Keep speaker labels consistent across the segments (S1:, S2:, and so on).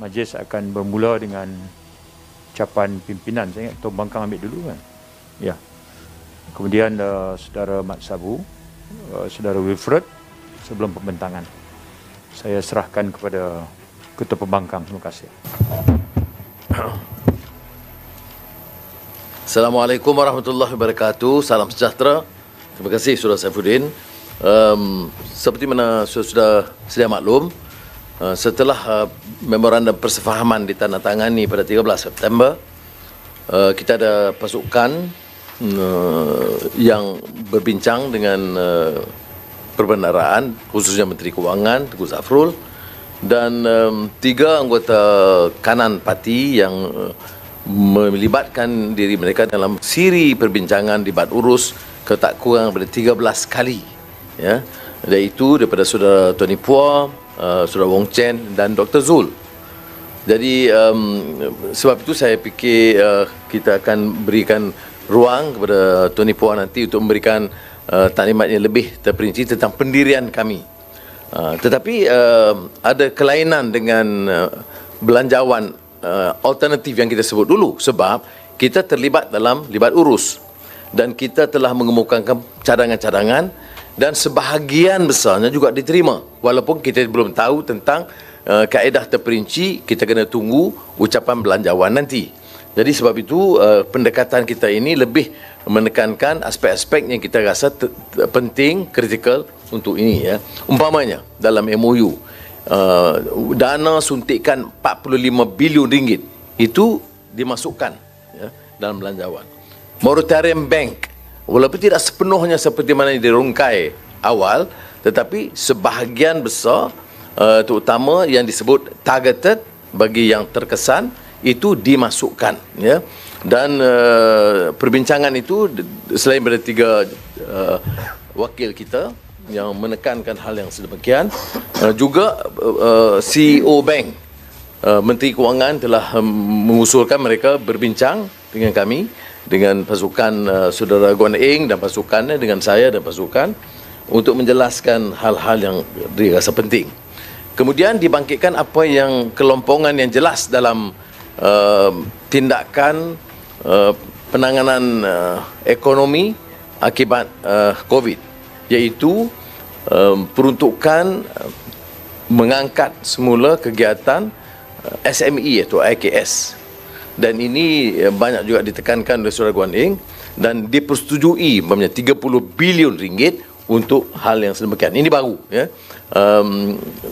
S1: majlis akan bermula dengan ucapan pimpinan. Saya ingat Tuan Bangkang ambil dulu kan. Ya. Kemudian Saudara Mat Sabu, Saudara Wilfred sebelum pembentangan. Saya serahkan kepada Ketua Pembangkang. Terima kasih.
S2: Assalamualaikum warahmatullahi wabarakatuh. Salam sejahtera. Terima kasih Saudara Saifuddin. Seperti mana sudah sedia maklum, setelah memorandum persefahaman ditandatangani pada 13 September, kita ada pasukan yang berbincang dengan perbendaraan, khususnya Menteri Kewangan Tengku Zafrul, dan 3 anggota kanan parti yang melibatkan diri mereka dalam siri perbincangan debat urus ke tak kurang daripada 13 kali, ya, iaitu daripada Saudara Tony Phua, Saudara Wong Chen dan Dr. Zul. Jadi sebab itu saya fikir kita akan berikan ruang kepada Tony Phua nanti untuk memberikan taklimat yang lebih terperinci tentang pendirian kami. Tetapi ada kelainan dengan belanjawan alternatif yang kita sebut dulu, sebab kita terlibat dalam libat urus dan kita telah mengemukakan cadangan-cadangan dan sebahagian besarnya juga diterima, walaupun kita belum tahu tentang kaedah terperinci. Kita kena tunggu ucapan belanjawan nanti. Jadi sebab itu pendekatan kita ini lebih menekankan aspek-aspek yang kita rasa penting, kritikal untuk ini, ya. Umpamanya dalam MOU, dana suntikan 45 bilion ringgit itu dimasukkan, ya, dalam belanjawan. Moratorium Bank, walaupun tidak sepenuhnya seperti mana yang dirungkai awal, tetapi sebahagian besar, terutama yang disebut targeted bagi yang terkesan, itu dimasukkan, ya. Dan perbincangan itu selain daripada 3 wakil kita yang menekankan hal yang sedemikian, juga CEO Bank, Menteri Kewangan telah mengusulkan mereka berbincang dengan kami, dengan pasukan Saudara Guan Eng dan pasukannya, dengan saya dan pasukan, untuk menjelaskan hal-hal yang dirasa penting. Kemudian dibangkitkan apa yang kelompongan yang jelas dalam tindakan penanganan ekonomi akibat COVID, iaitu peruntukan mengangkat semula kegiatan SME atau IKS. Dan ini banyak juga ditekankan oleh Saudara Guan Eng dan dipersetujui 30 bilion ringgit untuk hal yang sedemikian. Ini baru, ya.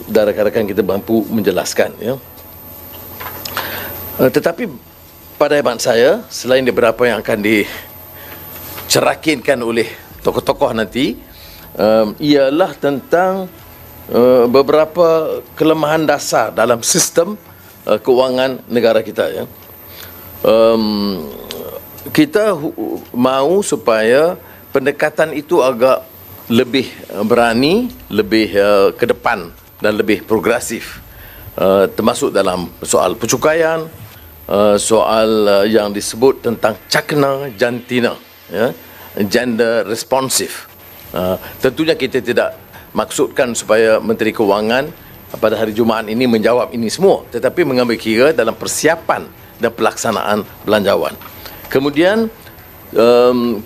S2: Dan rakan-rakan kita mampu menjelaskan, ya. Tetapi pada hemat saya, selain daripada apa yang akan dicerakinkan oleh tokoh-tokoh nanti, ialah tentang beberapa kelemahan dasar dalam sistem keuangan negara kita, ya. Kita mahu supaya pendekatan itu agak lebih berani, lebih ke depan dan lebih progresif, termasuk dalam soal pencukaian, soal yang disebut tentang cakna jantina, ya, gender responsive. Tentunya kita tidak maksudkan supaya Menteri Kewangan pada hari Jumaat ini menjawab ini semua, tetapi mengambil kira dalam persiapan dan pelaksanaan belanjawan. Kemudian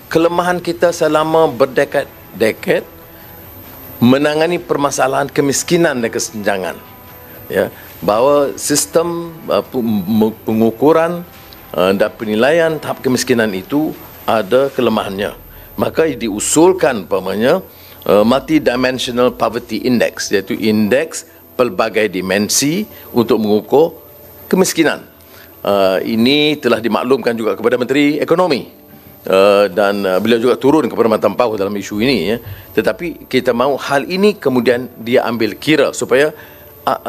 S2: kelemahan kita selama berdekad-dekad menangani permasalahan kemiskinan dan kesenjangan, ya, bahawa sistem pengukuran dan penilaian tahap kemiskinan itu ada kelemahannya. Maka diusulkan umpamanya multidimensional poverty index, iaitu indeks pelbagai dimensi untuk mengukur kemiskinan. Ini telah dimaklumkan juga kepada Menteri Ekonomi, dan beliau juga turun kepada Matampau dalam isu ini, ya. Tetapi kita mahu hal ini kemudian dia ambil kira supaya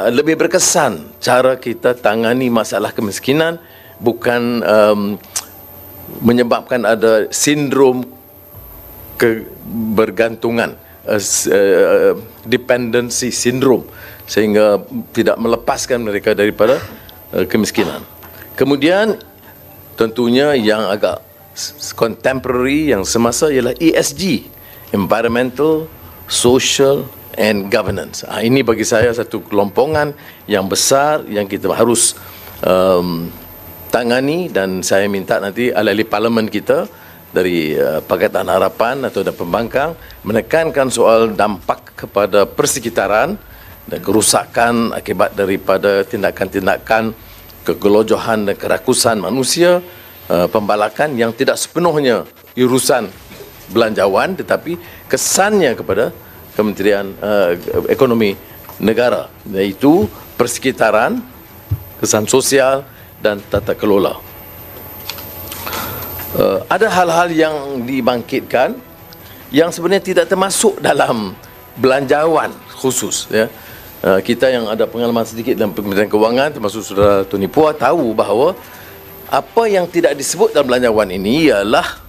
S2: lebih berkesan cara kita tangani masalah kemiskinan, bukan menyebabkan ada sindrom kebergantungan, dependency syndrome, sehingga tidak melepaskan mereka daripada kemiskinan. Kemudian tentunya yang agak contemporary, yang semasa, ialah ESG, environmental, social and Governance. Ini bagi saya satu kelompongan yang besar yang kita harus tangani, dan saya minta nanti ahli parlimen kita dari Pakatan Harapan atau dari pembangkang menekankan soal dampak kepada persekitaran dan kerusakan akibat daripada tindakan-tindakan kegelojohan dan kerakusan manusia, pembalakan yang tidak sepenuhnya urusan belanjawan tetapi kesannya kepada Kementerian Ekonomi Negara, iaitu persekitaran, kesan sosial dan tata kelola. Ada hal-hal yang dibangkitkan yang sebenarnya tidak termasuk dalam belanjawan khusus, ya. Kita yang ada pengalaman sedikit dalam Kementerian Kewangan, termasuk saudara Tony Phua, tahu bahawa apa yang tidak disebut dalam belanjawan ini ialah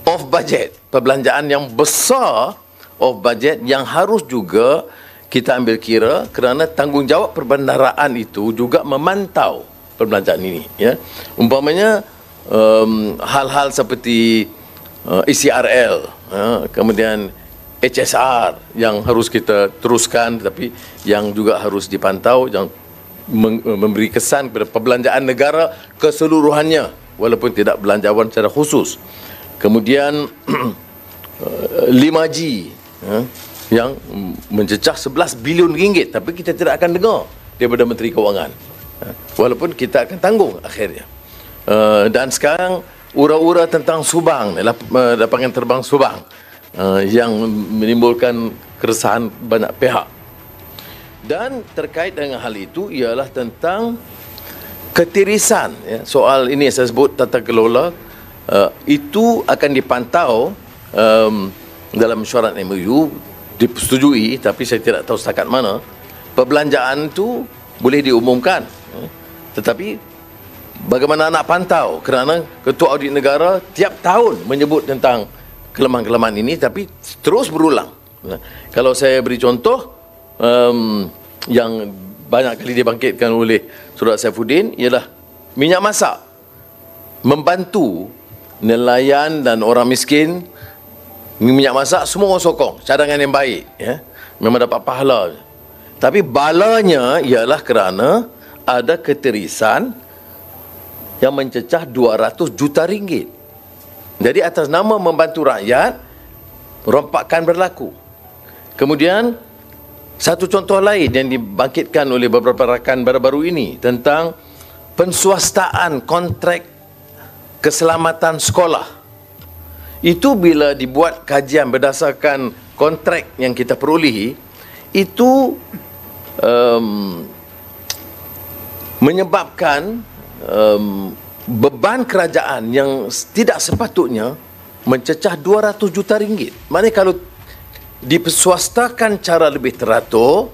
S2: off budget, perbelanjaan yang besar off budget yang harus juga kita ambil kira, kerana tanggungjawab perbendaraan itu juga memantau perbelanjaan ini, ya. Umpamanya hal-hal seperti ECRL, kemudian HSR yang harus kita teruskan, tapi yang juga harus dipantau, yang memberi kesan kepada perbelanjaan negara keseluruhannya walaupun tidak belanjawan secara khusus. Kemudian 5G yang mencecah 11 bilion ringgit, tapi kita tidak akan dengar daripada Menteri Kewangan, walaupun kita akan tanggung akhirnya. Dan sekarang ura-ura tentang Subang, lapangan terbang Subang, yang menimbulkan keresahan banyak pihak. Dan terkait dengan hal itu ialah tentang ketirisan, ya. Soal ini saya sebut tata kelola, itu akan dipantau dalam mesyuarat MOU, disetujui, tapi saya tidak tahu setakat mana. Perbelanjaan itu boleh diumumkan, tetapi bagaimana nak pantau, kerana Ketua Audit Negara tiap tahun menyebut tentang kelemahan-kelemahan ini, tapi terus berulang. Kalau saya beri contoh yang banyak kali dibangkitkan oleh Saudara Saifuddin, ialah minyak masak. Membantu nelayan dan orang miskin, minyak masak semua orang sokong, cadangan yang baik, ya. Memang dapat pahala. Tapi balanya ialah kerana ada ketirisan yang mencecah 200 juta ringgit. Jadi atas nama membantu rakyat, rompakan berlaku. Kemudian satu contoh lain yang dibangkitkan oleh beberapa rakan baru-baru ini tentang penswastaan kontrak keselamatan sekolah. Itu bila dibuat kajian berdasarkan kontrak yang kita perolehi, itu menyebabkan beban kerajaan yang tidak sepatutnya mencecah 200 juta ringgit. Maknanya kalau diperswastakan cara lebih teratur,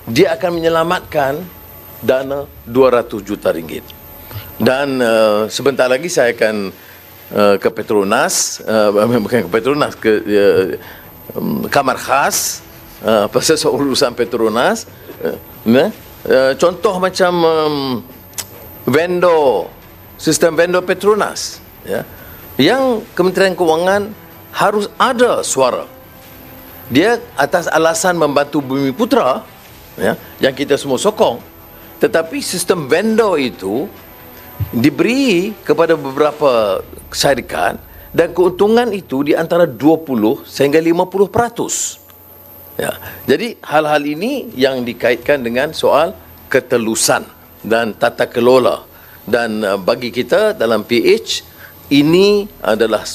S2: dia akan menyelamatkan dana 200 juta ringgit. Dan sebentar lagi saya akan ke Petronas, bukan ke Petronas, ke Kamar Khas, pasal soal urusan Petronas. Contoh macam vendor, sistem vendor Petronas, ya, yang Kementerian Kewangan harus ada suara. Dia atas alasan membantu Bumiputra, ya, yang kita semua sokong, tetapi sistem vendor itu diberi kepada beberapa syarikat dan keuntungan itu di antara 20 sehingga 50%. Ya, jadi hal-hal ini yang dikaitkan dengan soal ketelusan dan tata kelola. Dan bagi kita dalam PH, ini adalah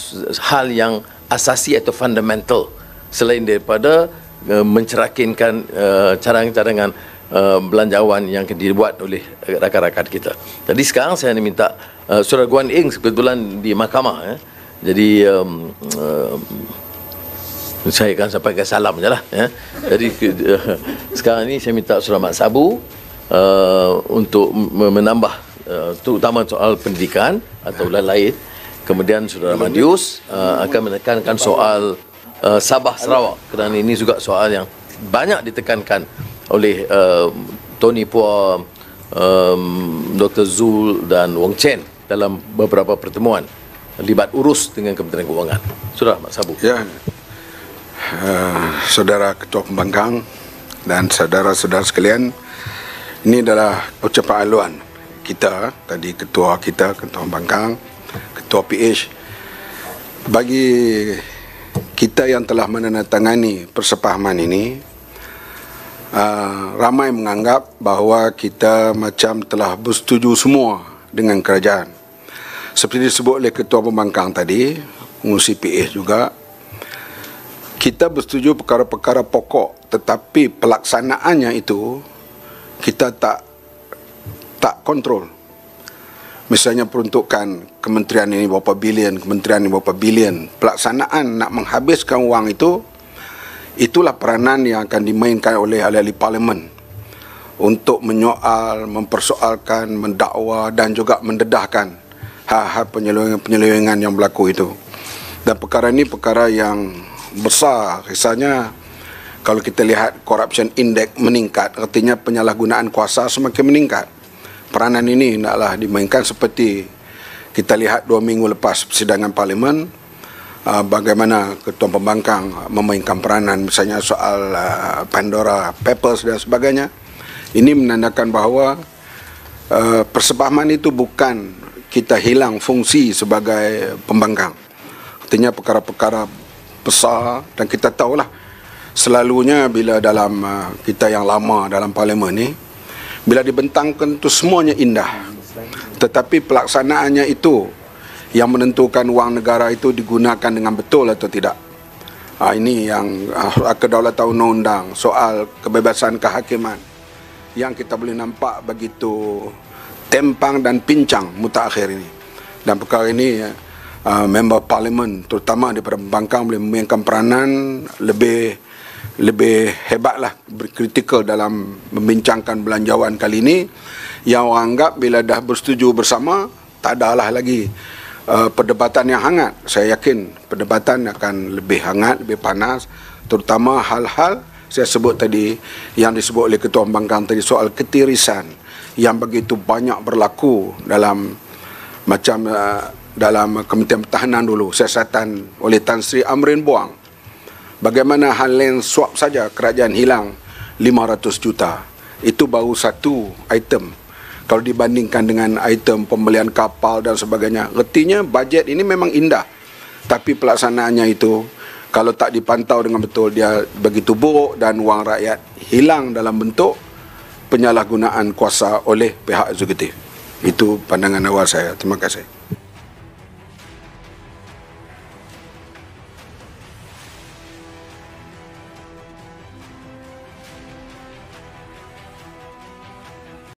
S2: hal yang asasi atau fundamental, selain daripada mencerakinkan cadangan-cadangan belanjawan yang dibuat oleh rakan-rakan kita. Jadi sekarang saya minta Saudara Guan Eng kebetulan di mahkamah, ya. Jadi saya akan sampaikan salam je lah, ya. Jadi sekarang ini saya minta Saudara Mat Sabu untuk menambah terutama soal pendidikan atau lain. Kemudian Saudara Madius akan menekankan soal Sabah Sarawak, kerana ini juga soal yang banyak ditekankan oleh Tony Phua, Dr. Zul dan Wong Chen dalam beberapa pertemuan libat urus dengan Kementerian Kewangan. Saudara Mat Sabu.
S3: Ya. Saudara Ketua Pembangkang dan saudara-saudara sekalian, ini adalah ucapan haluan kita, tadi Ketua kita, Ketua Pembangkang, Ketua PH, bagi kita yang telah menandatangani persepahaman ini. Ramai menganggap bahawa kita macam telah bersetuju semua dengan kerajaan. Seperti disebut oleh Ketua Pembangkang tadi, pengurusi PH juga, kita bersetuju perkara-perkara pokok, tetapi pelaksanaannya itu kita tak kontrol. Misalnya peruntukan kementerian ini berapa bilion, kementerian ini berapa bilion. Pelaksanaan nak menghabiskan wang itu, itulah peranan yang akan dimainkan oleh ahli-ahli parlimen untuk menyoal, mempersoalkan, mendakwa dan juga mendedahkan hal-hal penyelewengan yang berlaku itu. Dan perkara ini perkara yang besar. Misalnya kalau kita lihat corruption index meningkat, artinya penyalahgunaan kuasa semakin meningkat. Peranan ini hendaklah dimainkan seperti kita lihat 2 minggu lepas persidangan parlimen, bagaimana Ketua Pembangkang memainkan peranan, misalnya soal Pandora Papers dan sebagainya. Ini menandakan bahawa persepahaman itu bukan kita hilang fungsi sebagai pembangkang. Artinya perkara-perkara besar, dan kita tahulah selalunya bila dalam kita yang lama dalam parlimen ni, bila dibentangkan itu semuanya indah, tetapi pelaksanaannya itu yang menentukan wang negara itu digunakan dengan betul atau tidak. Ini yang kedaulatan undang-undang, soal kebebasan kehakiman yang kita boleh nampak begitu tempang dan pincang mutakhir ini. Dan perkara ini member parlimen terutama daripada Pembangkang boleh memainkan peranan lebih hebatlah, berkritikal dalam membincangkan belanjawan kali ini, yang orang anggap bila dah bersetuju bersama tak adalah lagi perdebatan yang hangat. Saya yakin perdebatan akan lebih hangat, lebih panas, terutama hal-hal saya sebut tadi yang disebut oleh Ketua Pembangkang tadi, soal ketirisan yang begitu banyak berlaku dalam dalam Kementerian Pertahanan dulu, siasatan oleh Tan Sri Amrin Buang. Bagaimana hal land swap saja kerajaan hilang 500 juta. Itu baru satu item. Kalau dibandingkan dengan item pembelian kapal dan sebagainya, artinya bajet ini memang indah. Tapi pelaksanaannya itu, kalau tak dipantau dengan betul, dia begitu buruk dan wang rakyat hilang dalam bentuk penyalahgunaan kuasa oleh pihak eksekutif. Itu pandangan awal saya. Terima kasih.